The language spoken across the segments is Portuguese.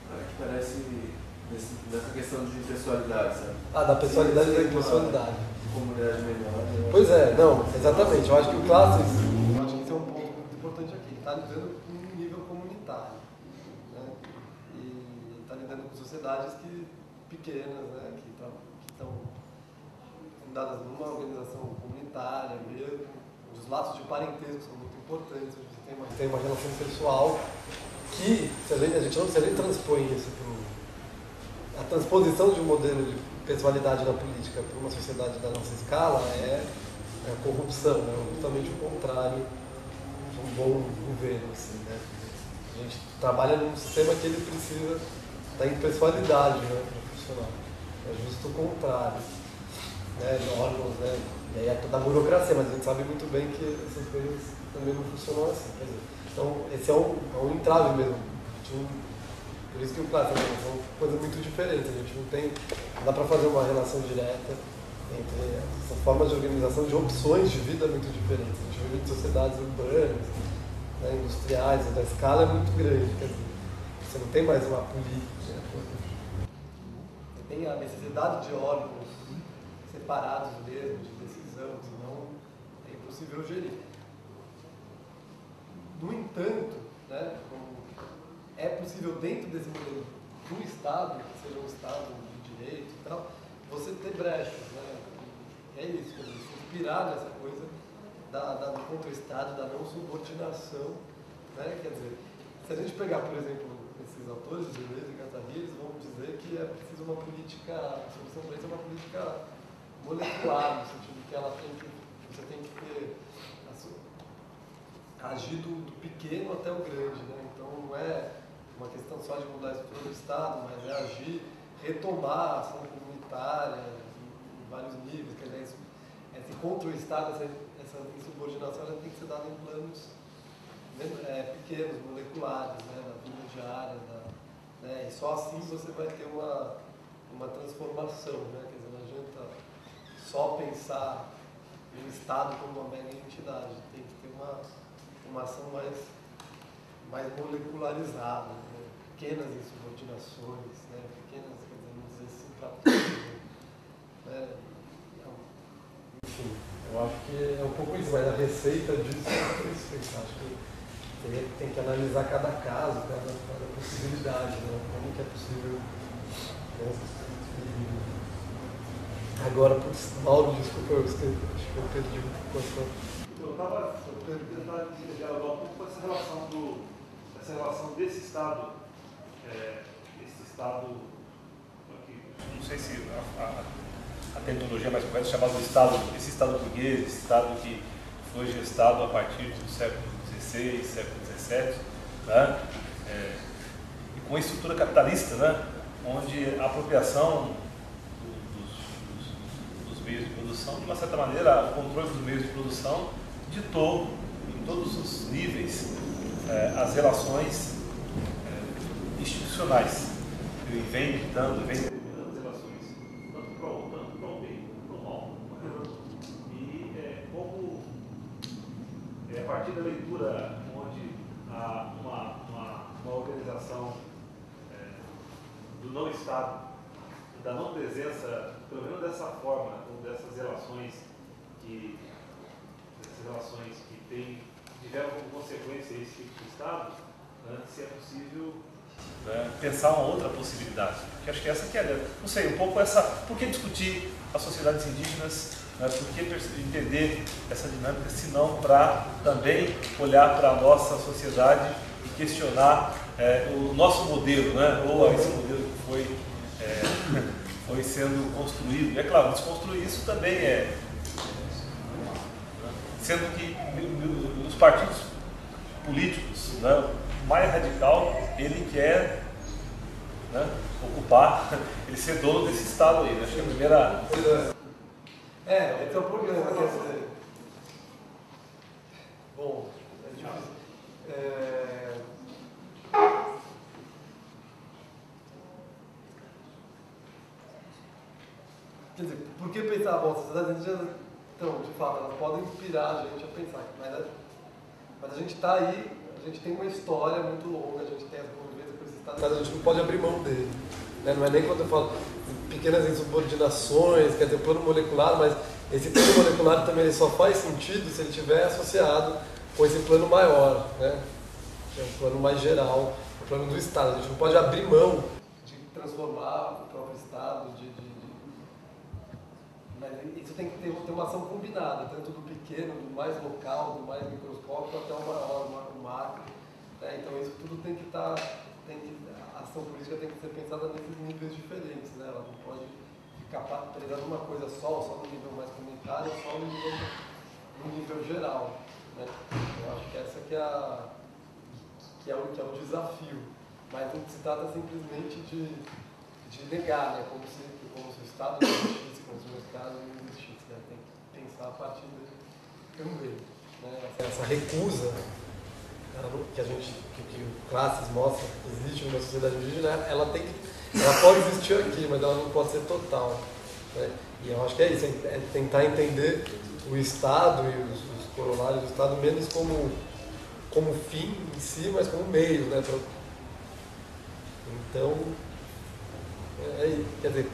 Que parece dessa questão de impessoalidade, sabe? Da pessoalidade e da impessoalidade. Comunidade melhor. Pois é, não, exatamente. Eu acho que o Classes, eu acho que esse é um ponto muito importante aqui. Está lidando com um nível comunitário, né? E está lidando com sociedades pequenas, né? Que estão fundadas numa organização comunitária mesmo. Os laços de parentesco são muito importantes. Você tem uma relação pessoal que, se a gente transpõe isso para a transposição de um modelo de pessoalidade na política para uma sociedade da nossa escala é a corrupção, né? Justamente o contrário de um bom governo. Assim, né? A gente trabalha num sistema que ele precisa da impessoalidade, né, para funcionar. É justo o contrário. Né? Órgãos, né? E aí é toda a burocracia, mas a gente sabe muito bem que essas coisas também não funcionam assim. Quer dizer, então, esse é um entrave mesmo. Por isso que o Classes são coisas muito diferentes. A gente não dá para fazer uma relação direta entre essas formas de organização de opções de vida muito diferentes. A gente vive em sociedades urbanas, né, industriais, a escala é muito grande. Quer dizer, você não tem mais uma política. Você tem a necessidade de órgãos separados mesmo, de decisão, senão é impossível gerir. No entanto, né, é possível dentro desse modelo do Estado, que seja um Estado de direito e tal, você ter brechas, né? É isso, quer dizer, se inspirar nessa coisa do contra-Estado, da não subordinação, né? Quer dizer, se a gente pegar, por exemplo, esses autores, Deleuze e Guattari, eles vão dizer que é preciso uma política, a solução para isso é uma política molecular, no sentido que você tem que ter agir do pequeno até o grande, né? Então não é uma questão só de mudar a estrutura do Estado, mas é agir, retomar a ação comunitária em vários níveis. Quer dizer, esse contra o Estado, essa insubordinação, ela tem que ser dada em planos pequenos, moleculares, né, da vida diária, né, e só assim você vai ter uma transformação, né? Quer dizer, não adianta só pensar no Estado como uma mega entidade, tem que ter uma ação mais molecularizada, né? Pequenas insubordinações, né? Pequenas, quer dizer, não dizer assim para tudo, né? Enfim, eu acho que é um pouco isso, mas a receita disso é isso. Acho que tem que analisar cada caso, cada possibilidade, né? Como que é possível. Agora, Mauro, desculpa, acho que eu perdi um pouco. Eu estava tentando dialogar um pouco com essa relação desse Estado, esse Estado, não sei se a terminologia mais correta é chamada de Estado, esse Estado burguês, esse Estado que foi gestado a partir do século XVI, século XVII, né? E com a estrutura capitalista, né? Onde a apropriação dos meios de produção, de uma certa maneira, o controle dos meios de produção ditou em todos os níveis as relações institucionais. E vem ditando, vem determinando as relações, tanto para o bem quanto para o mal. E como a partir da leitura onde há uma organização do não-Estado, da não presença, pelo menos dessa forma, ou dessas relações que tiveram como consequência esse tipo de Estado, se é possível pensar uma outra possibilidade. Porque acho que essa que é, não sei, um pouco essa, por que discutir as sociedades indígenas, por que entender essa dinâmica, se não para também olhar para a nossa sociedade e questionar o nosso modelo, né? Ou esse modelo que foi sendo construído. E é claro, desconstruir isso também sendo que os partidos políticos, né, o mais radical, ele quer, né, ocupar, ele ser dono desse Estado aí. Né? Acho que a primeira... Esse é o problema, quer dizer... Bom, é difícil. Quer dizer, por que pensar? Bom, as sociedades indígenas, então, de fato, elas podem inspirar a gente a pensar, mas a gente está aí, a gente tem uma história muito longa, a gente tem as convivências com esse Estado, mas a gente não pode abrir mão dele. Né? Não é nem quando eu falo pequenas insubordinações, quer dizer, o plano molecular, mas esse plano molecular também ele só faz sentido se ele estiver associado com esse plano maior, né? Que é um plano mais geral, o plano do Estado. A gente não pode abrir mão de transformar o próprio Estado, mas isso tem que ter uma ação combinada, tanto do pequeno, do mais local, do mais microscópico, até o maior, o macro. Né? Então isso tudo tem que estar, a ação política tem que ser pensada nesses níveis diferentes, né? Ela não pode ficar presa numa coisa só no nível mais comunitário, só no nível geral. Né? Eu acho que essa que é o desafio, mas não se trata simplesmente de negar, né? como se o Estado não existisse, como se o Estado não existisse. Né? Tem que pensar a partir dele também. Né? Essa recusa que o Classes mostra que existe numa sociedade indígena, ela pode existir aqui, mas ela não pode ser total. Né? E eu acho que é isso, é tentar entender o Estado e os corolários do Estado menos como fim em si, mas como meio. Né? Então, quer dizer,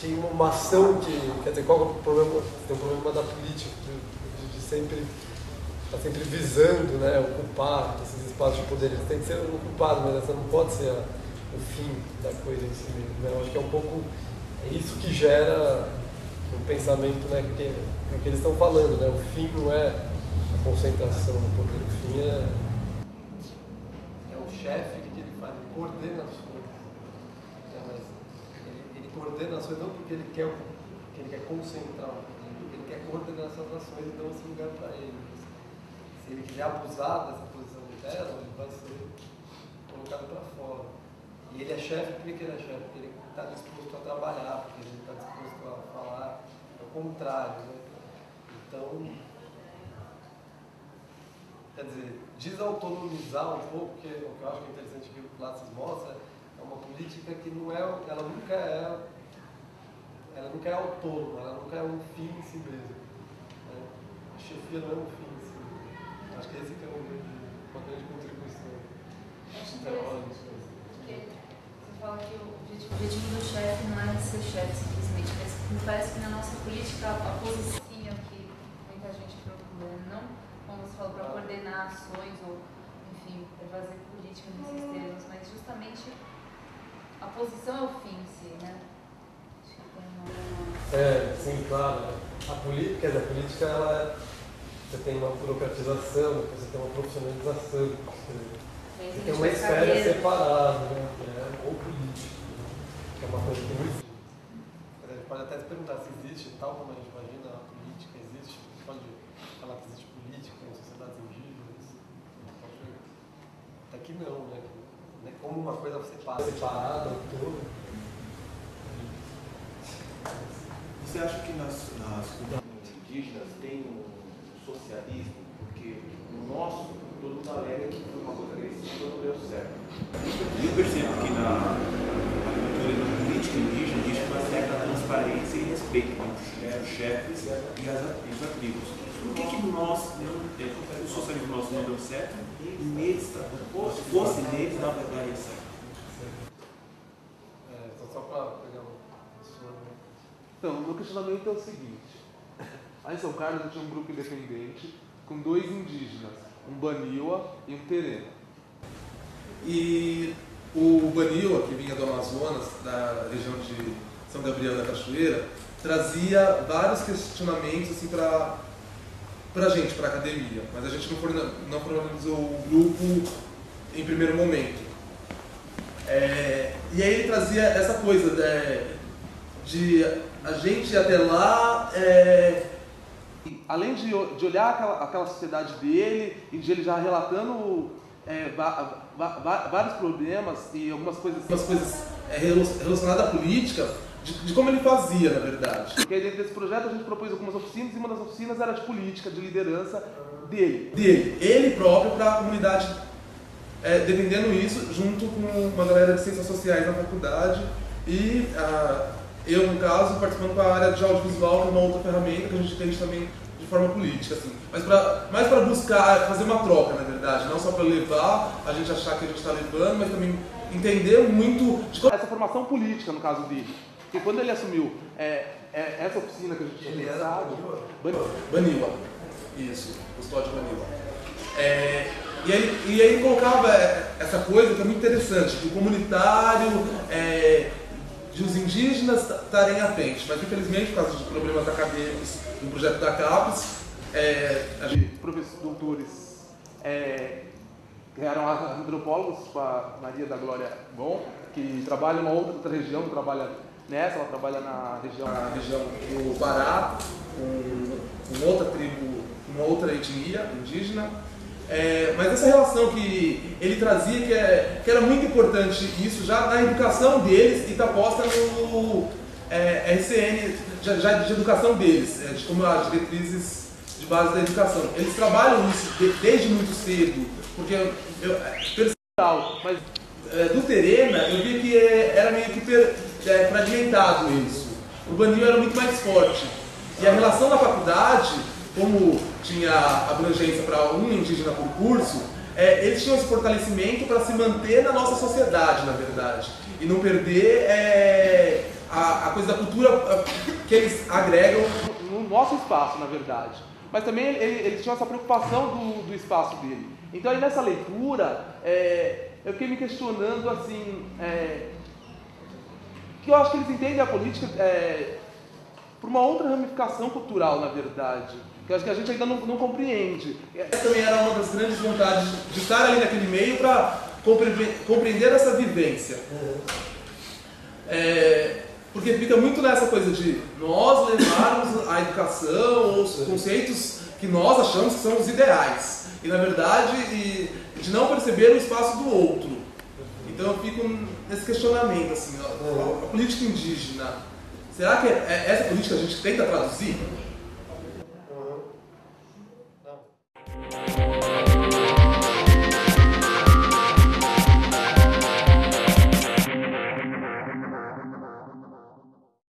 que uma ação quer dizer, qual é o problema? Tem um problema da política, de sempre está sempre visando, né, ocupar esses espaços de poder. Eles têm que ser ocupados, mas essa não pode ser o fim da coisa em si mesmo. Né? Eu acho que é um pouco isso que gera um pensamento, né, que eles estão falando. Né? O fim não é a concentração do poder, o fim é o chefe que ele faz, ele coordena as coisas. Mas ele coordena as coisas não porque ele quer concentrar o poder, porque ele quer coordenar essas ações e dar esse lugar para ele. Se ele quiser abusar dessa posição interna, ele vai ser colocado para fora. E ele é chefe, por que ele é chefe? Porque ele está disposto a trabalhar, porque ele está disposto a falar o contrário. Né? Então, quer dizer, desautonomizar um pouco, que o que eu acho que é interessante que o Classes mostra, é uma política que ela nunca é autônoma, ela nunca é um fim em si mesma. Né? A chefia não é um fim em si. Acho que esse que é uma grande contribuição. Acho interessante, porque você fala que o objetivo do chefe não é ser chefe simplesmente, mas me parece que na nossa política a posição que muita gente procura, não, como você falou, para coordenar ações ou, enfim, para fazer política nesses termos, mas justamente a posição é o fim em si, né? Acho que tem uma... Sim, claro. A política ela você tem uma burocratização, você tem uma profissionalização, você tem uma esfera separada, né, que é o político, que é uma coisa que não existe. A gente pode até se perguntar se existe, tal como a gente imagina a política, existe, pode falar que existe política em sociedades indígenas, até que não, né? Como uma coisa separada, tudo. Você acha que nas comunidades indígenas tem um socialismo? Porque no nosso, todo mundo alega que foi uma coisa agressiva, não deu certo. E eu percebo que na cultura da política indígena existe uma certa transparência e respeito entre os chefes e as tribos. Por que o socialismo nosso não deu certo e neles, se fosse neles, não daria certo? Só para pegar Então, o meu questionamento é o seguinte. Lá em São Carlos eu tinha um grupo independente com 2 indígenas, um Baniwa e um Terena. E o Baniwa, que vinha do Amazonas, da região de São Gabriel da Cachoeira, trazia vários questionamentos assim, para a gente, para a academia, mas a gente não formalizou o grupo em primeiro momento. E aí ele trazia essa coisa de a gente ir até lá, além de olhar aquela sociedade dele e de ele já relatando vários problemas e algumas coisas relacionadas à política, de como ele fazia, na verdade. Porque dentro desse projeto a gente propôs algumas oficinas e uma das oficinas era de política, de liderança dele. Ele próprio para a comunidade, defendendo isso junto com uma galera de ciências sociais na faculdade eu, no caso, participando da área de audiovisual, que é uma outra ferramenta que a gente entende também de de forma política, assim. Mas mais para buscar fazer uma troca, na verdade, não só para levar, a gente achar que a gente está levando, mas também entender muito de essa formação política, no caso dele. Porque quando ele assumiu essa oficina que a gente tinha pensado... Baniwa. Isso, Custódio Baniwa. E aí ele colocava essa coisa que é muito interessante, do comunitário, de os indígenas estarem atentos, mas infelizmente, por causa de problemas acadêmicos no projeto da CAPES, professores doutores que eram antropólogos, com a Maria da Glória Gon, que trabalha em uma outra região, não trabalha nessa, ela trabalha na região do Pará, com outra tribo, uma outra etnia indígena. Mas essa relação que ele trazia, que era muito importante, isso já na educação deles, e está posta no RCN, já de educação deles, de como as diretrizes de base da educação. Eles trabalham isso desde muito cedo, porque mas do Terena eu vi que era meio que fragmentado isso. O Baniwa era muito mais forte. E a relação da faculdade, como tinha abrangência para um indígena por curso, eles tinham esse fortalecimento para se manter na nossa sociedade, na verdade, e não perder a coisa da cultura que eles agregam no nosso espaço, na verdade. Mas também eles tinham essa preocupação do espaço dele. Então aí nessa leitura, eu fiquei me questionando assim, que eu acho que eles entendem a política por uma outra ramificação cultural, na verdade, que eu acho que a gente ainda não compreende. Essa também era uma das grandes vontades de estar ali naquele meio para compreender essa vivência. Porque fica muito nessa coisa de nós levarmos a educação, os conceitos que nós achamos que são os ideais, e na verdade de não perceber o espaço do outro. Então eu fico nesse questionamento, assim, a política indígena, será que essa política a gente tenta traduzir?